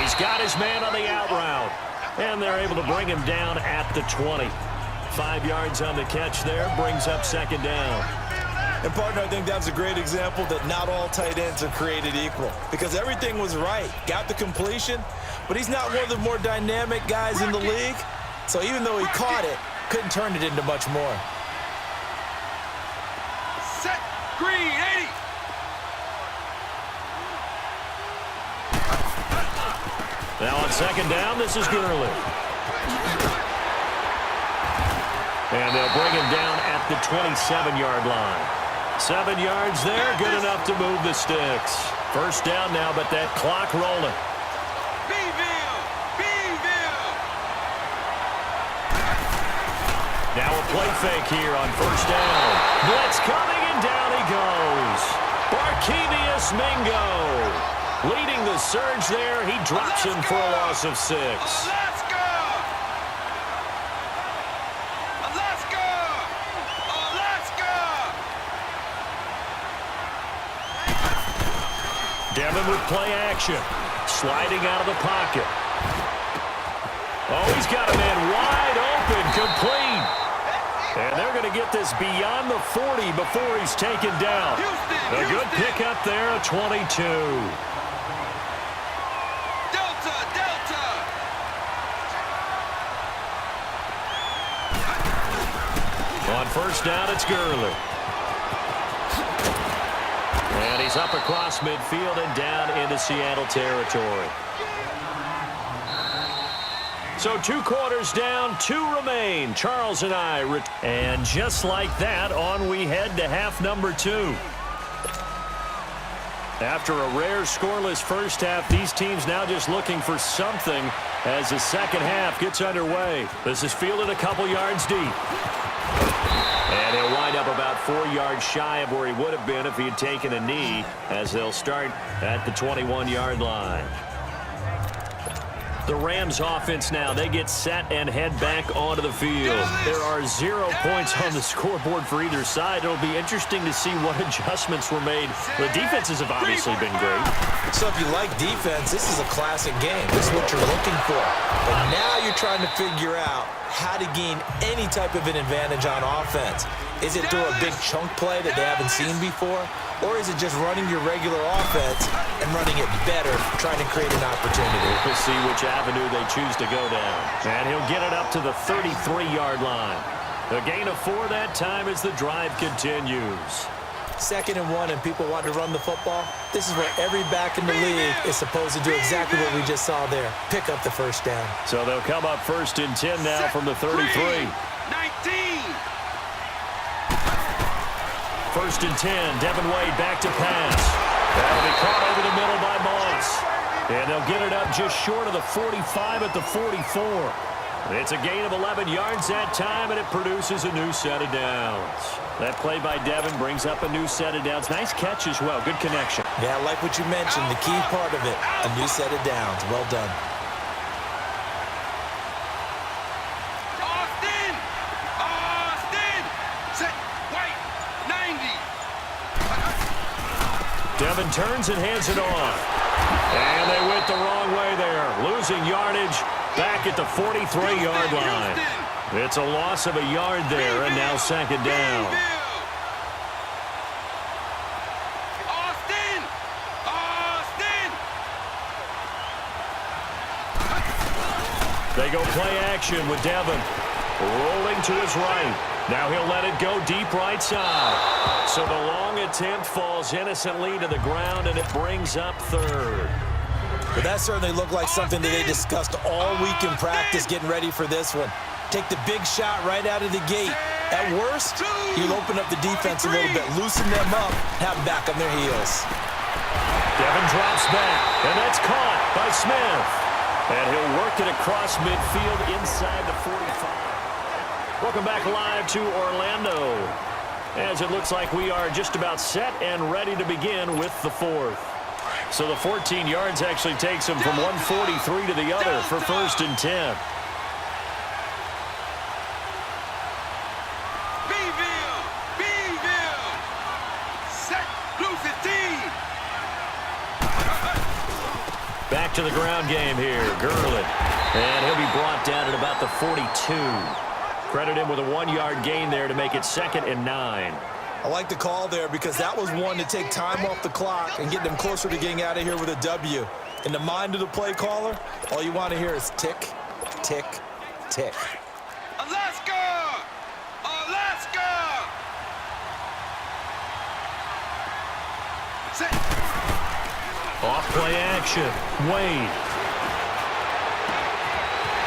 He's got his man on the out route. And they're able to bring him down at the 20. 5 yards on the catch there, brings up second down. And, partner, I think that's a great example that not all tight ends are created equal. Because everything was right. Got the completion, but he's not one of the more dynamic guys in the league. So even though he caught it, couldn't turn it into much more. Set, green, 80. Now on second down, this is Gurley. And they'll bring him down at the 27-yard line. 7 yards there, good enough to move the sticks. First down now, but that clock rolling. Now a play fake here on first down. Blitz coming, and down he goes. Barkevious Mingo. Leading the surge there, he drops him for a loss of 6. Let's go! Let's go! Let's go! Devin with play action. Sliding out of the pocket. Oh, he's got a man wide open, complete. And they're going to get this beyond the 40 before he's taken down. A good pickup there, a 22. On first down, it's Gurley. And he's up across midfield and down into Seattle territory. So 2 quarters down, 2 remain. Charles and I. And just like that, on we head to half number 2. After a rare scoreless first half, these teams now just looking for something as the second half gets underway. This is fielded a couple yards deep. And he'll wind up about 4 yards shy of where he would have been if he had taken a knee, as they'll start at the 21-yard line. The Rams offense now, they get set and head back onto the field. There are 0 points on the scoreboard for either side. It'll be interesting to see what adjustments were made. The defenses have obviously been great. So if you like defense, this is a classic game. This is what you're looking for. But now you're trying to figure out how to gain any type of an advantage on offense. Is it through a big chunk play that they haven't seen before? Or is it just running your regular offense and running it better, trying to create an opportunity? We'll see which avenue they choose to go down. And he'll get it up to the 33-yard line. A gain of 4 that time as the drive continues. 2nd and 1 and people want to run the football. This is where every back in the league is supposed to do exactly what we just saw there. Pick up the first down. So they'll come up 1st and 10 now from the 33. 19. 1st and 10, Devin Wade back to pass. That'll be caught over the middle by Moss. And they'll get it up just short of the 45 at the 44. It's a gain of 11 yards that time, and it produces a new set of downs. That play by Devin brings up a new set of downs. Nice catch as well. Good connection. Yeah, like what you mentioned, the key part of it, a new set of downs. Well done. Devin turns and hands it off. And they went the wrong way there. Losing yardage back at the 43-yard line. It's a loss of a yard there, and now second down. They go play action with Devin. Rolling to his right. Now he'll let it go deep right side. So the long attempt falls innocently to the ground, and it brings up 3rd. But that certainly looked like something that they discussed all week in practice getting ready for this one. Take the big shot right out of the gate. At worst, you'll open up the defense a little bit, loosen them up, have them back on their heels. Devin drops back, and that's caught by Smith. And he'll work it across midfield inside the 45. Welcome back live to Orlando, as it looks like we are just about set and ready to begin with the 4th. So the 14 yards actually takes him from 143 to the other for 1st and 10. Back to the ground game here. Gurley. And he'll be brought down at about the 42. Credit him with a 1-yard gain there to make it 2nd and 9. I like the call there because that was one to take time off the clock and get them closer to getting out of here with a W. In the mind of the play caller, all you want to hear is tick, tick, tick. Alaska! Alaska! Set. Off play action. Wade.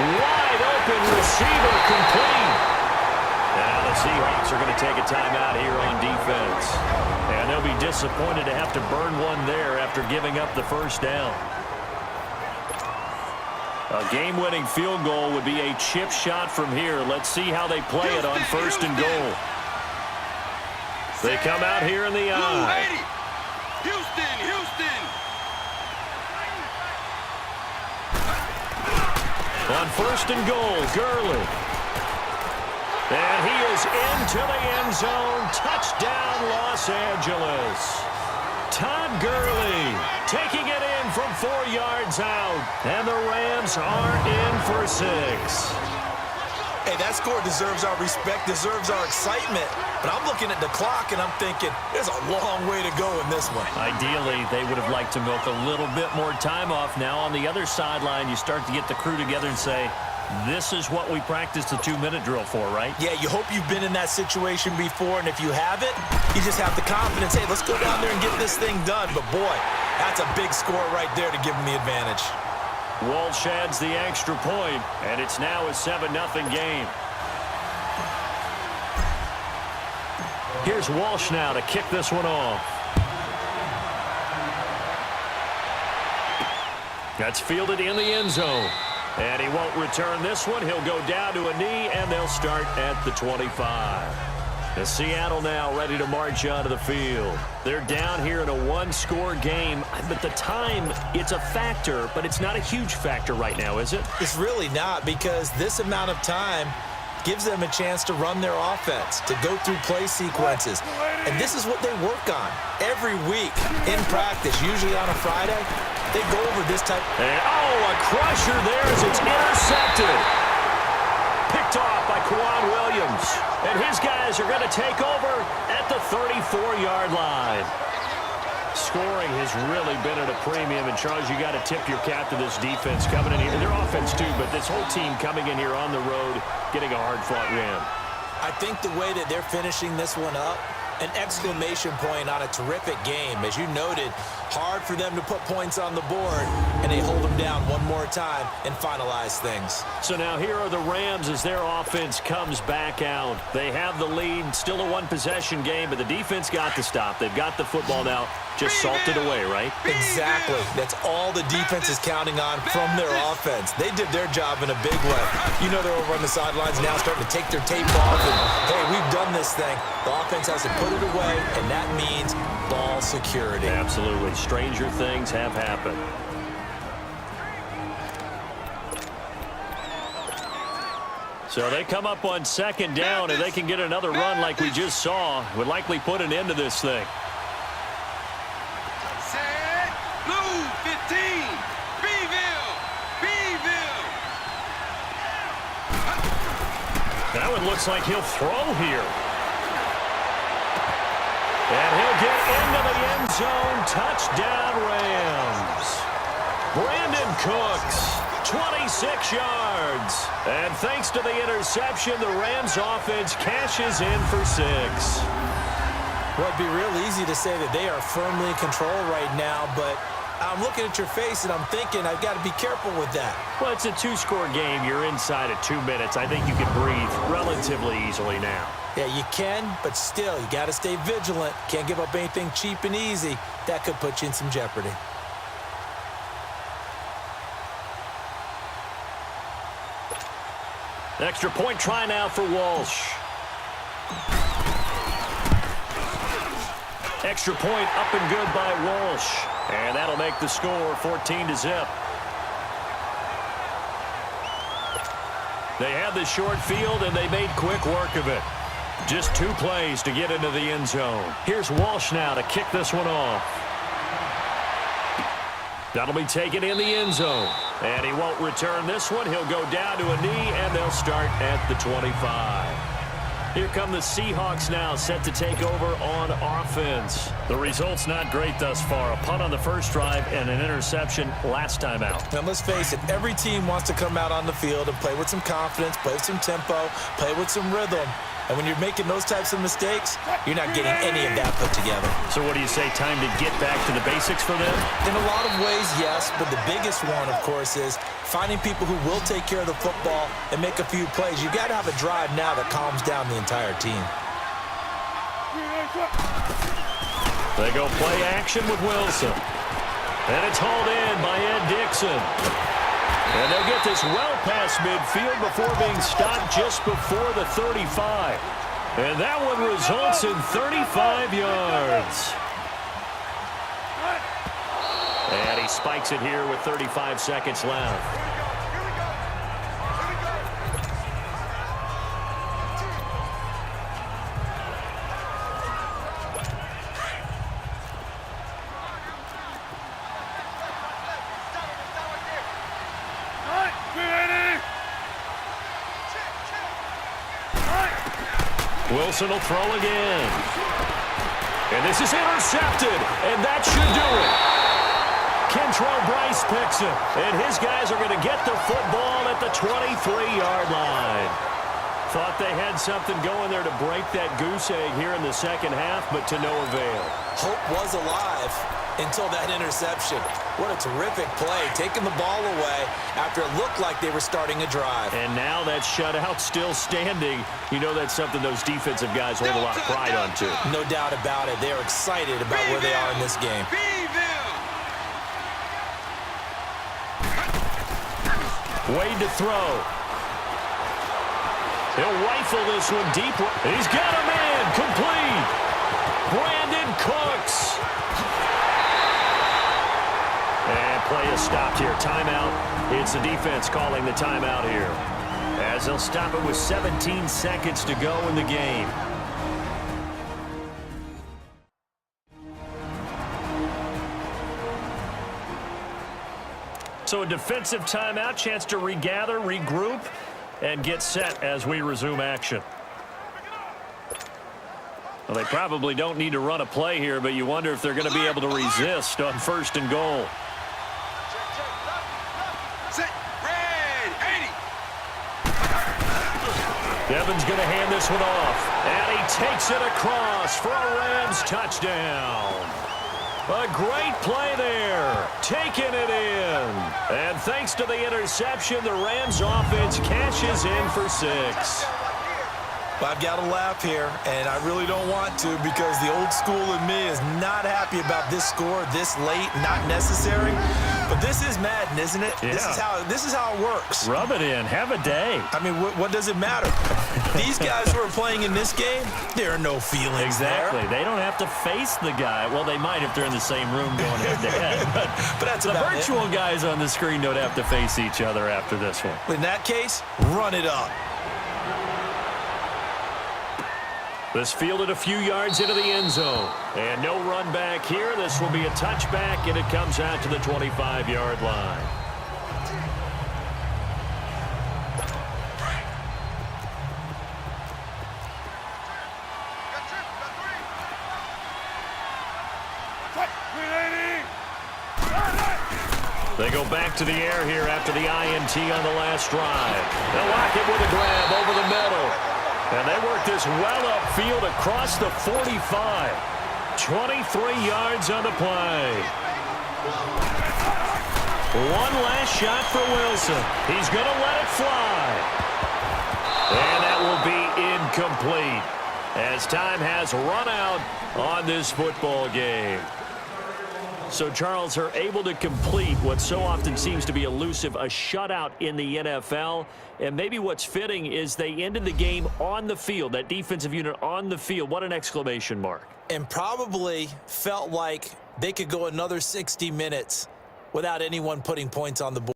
Wide open receiver complete. Now the Seahawks are going to take a timeout here on defense. And they'll be disappointed to have to burn one there after giving up the first down. A game-winning field goal would be a chip shot from here. Let's see how they play it on 1st and goal. They come out here in the eye. Houston, Houston. On 1st and goal, Gurley. And he is into the end zone. Touchdown, Los Angeles. Todd Gurley taking it in from 4 yards out. And the Rams are in for 6. Hey, that score deserves our respect, deserves our excitement. But I'm looking at the clock, and I'm thinking there's a long way to go in this one. Ideally, they would have liked to milk a little bit more time off. Now, on the other sideline, you start to get the crew together and say, this is what we practiced the 2-minute drill for, right? Yeah, you hope you've been in that situation before, and if you haven't, you just have the confidence, hey, let's go down there and get this thing done. But, boy, that's a big score right there to give them the advantage. Walsh adds the extra point, and it's now a 7-0 game. Here's Walsh now to kick this one off. That's fielded in the end zone. And he won't return this one. He'll go down to a knee, and they'll start at the 25. The Seattle now ready to march onto the field. They're down here in a 1-score game. But the time, it's a factor, but it's not a huge factor right now, is it? It's really not, because this amount of time gives them a chance to run their offense, to go through play sequences. And this is what they work on every week in practice, usually on a Friday. They go over this type. And, a crusher there as it's intercepted. Picked off by Quan Williams. And his guys are going to take over at the 34-yard line. Scoring has really been at a premium. And, Charles, you got to tip your cap to this defense coming in here. Their offense, too, but this whole team coming in here on the road, getting a hard-fought win. I think the way that they're finishing this one up, an exclamation point on a terrific game. As you noted, hard for them to put points on the board, and they hold them down one more time and finalize things. So now here are the Rams as their offense comes back out. They have the lead, still a one-possession game, but the defense got the stop. They've got the football now, just salted away, right? Exactly. That's all the defense is counting on from their offense. They did their job in a big way. You know they're over on the sidelines now starting to take their tape off and, hey, we've done this thing. The offense has to put it away, and that means ball security. Absolutely. Stranger things have happened. So they come up on 2nd down, and they can get another run like we just saw. Would likely put an end to this thing. Set. Blue 15. Beeville. Beeville. That one looks like he'll throw here. And he'll get into the end zone. Touchdown, Rams. Brandon Cooks, 26 yards. And thanks to the interception, the Rams offense cashes in for 6. Well, it'd be real easy to say that they are firmly in control right now, but I'm looking at your face and I'm thinking I've got to be careful with that. Well, it's a 2-score game. You're inside at 2 minutes. I think you can breathe relatively easily now. Yeah, you can, but still, you got to stay vigilant. Can't give up anything cheap and easy. That could put you in some jeopardy. Extra point try now for Walsh. Extra point up and good by Walsh. And that'll make the score 14-0. They had the short field, and they made quick work of it. Just 2 plays to get into the end zone. Here's Walsh now to kick this one off. That'll be taken in the end zone. And he won't return this one. He'll go down to a knee, and they'll start at the 25. Here come the Seahawks now, set to take over on offense. The result's not great thus far. A punt on the first drive and an interception last time out. Now, let's face it, every team wants to come out on the field and play with some confidence, play with some tempo, play with some rhythm. And when you're making those types of mistakes, you're not getting any of that put together. So what do you say, time to get back to the basics for them? In a lot of ways, yes, but the biggest one, of course, is finding people who will take care of the football and make a few plays. You've got to have a drive now that calms down the entire team. They go play action with Wilson. And it's hauled in by Ed Dixon. And they'll get this well past midfield before being stopped just before the 35. And that one results in 35 yards. And he spikes it here with 35 seconds left. Wilson will throw again. And this is intercepted, and that should do it. Kentrell Bryce picks it, and his guys are going to get the football at the 23-yard line. Thought they had something going there to break that goose egg here in the second half, but to no avail. Hope was alive until that interception. What a terrific play, taking the ball away after it looked like they were starting a drive. And now that shutout still standing. You know that's something those defensive guys hold a lot of pride on, too. No doubt about it. They're excited about where they are in this game. Wade to throw. He'll rifle this one deep. He's got a man complete. Brandon Cooks. And play is stopped here. Timeout. It's the defense calling the timeout here, as they'll stop it with 17 seconds to go in the game. So a defensive timeout, chance to regather, regroup, and get set as we resume action. Well, they probably don't need to run a play here, but you wonder if they're going to be able to resist on 1st and goal. Devin's going to hand this one off, and he takes it across for a Rams touchdown. A great play there, taking it in. And thanks to the interception, the Rams offense cashes in for 6. I've got to laugh here, and I really don't want to because the old school in me is not happy about this score this late, not necessary. But this is Madden, isn't it? Yeah. This is how it works. Rub it in. Have a day. I mean, what does it matter? These guys who are playing in this game, there are no feelings Exactly. there. They don't have to face the guy. Well, they might if they're in the same room going head-to-head. But that's the about virtual guys on the screen don't have to face each other after this one. In that case, run it up. This fielded a few yards into the end zone. And no run back here. This will be a touchback, and it comes out to the 25-yard line. They go back to the air here after the INT on the last drive. They'll lock it with a grab over the middle. And they work this well upfield across the 45. 23 yards on the play. One last shot for Wilson. He's going to let it fly. And that will be incomplete as time has run out on this football game. So, Charles, are able to complete what so often seems to be elusive, a shutout in the NFL. And maybe what's fitting is they ended the game on the field, that defensive unit on the field. What an exclamation mark. And probably felt like they could go another 60 minutes without anyone putting points on the board.